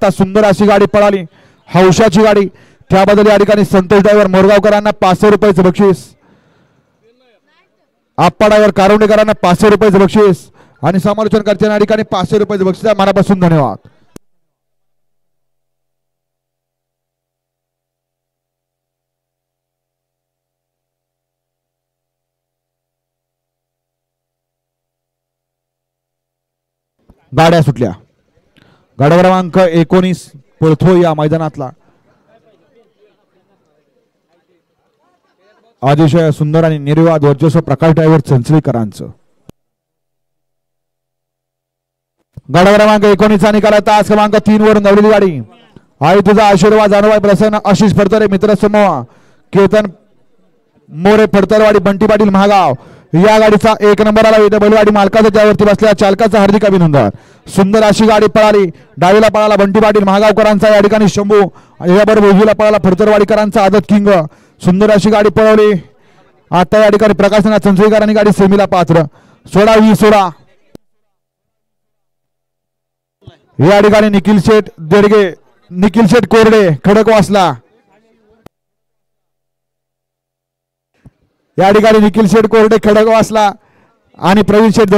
लागता सुंदर अशी गाडी पळाली, हौशाची गाडी. त्याबद्दल या ठिकाणी संतोष ड्रायव्हर मोरगावकरांना 500 रुपयाचं बक्षीस, आप्पा ड्रायव्हर कारुंडेकरांना 500 रुपयाचं बक्षीस आणि समालोचन करताना या ठिकाणी 500 रुपयाचं बक्षीस. मनापासून धन्यवाद. गाड्या सुटल्या. गाडा क्रमांक 19 पळतो या मैदानातला अतिशय सुंदर आणि निर्विवाद वर्चस्व प्रकाश ड्रायव्हर चंचलीकरांचं. गाडा क्रमांक 19 निकाला तास क्रमांक 3 वरून धावलेली गाडी. आई तुझा आशीर्वाद जानवाय प्रसन्न आशिष फडतरे मित्र समूह केतन मोरे फडतरवाडी बंटी पाटील महागाव या गाडीचा 1 नंबर आला. इथे बैलगाडी मालकाचा त्यावरती बसलेल्या चालकाचा हार्दिक अभिनंदन. सुंदर अशी गाडी पळाली. डावीला पळाला बंटी पाटील महागावकरांचा, या ठिकाणी शंभू याबरोबर उजवीला पळाला फडतरवाडीकरांचा आदत किंग. सुंदर अशी गाडी पळवली. आता या ठिकाणी प्रकाशनाथ चंचलीकरांनी गाडी सेमीला पात्र. सोडा या ठिकाणी निखिल शेठ देडगे, निखिल शेठ कोरडे खडकवासला या ठिकाणी निखिल शेठ कोरडे खडकवासला आणि प्रवीण शेठ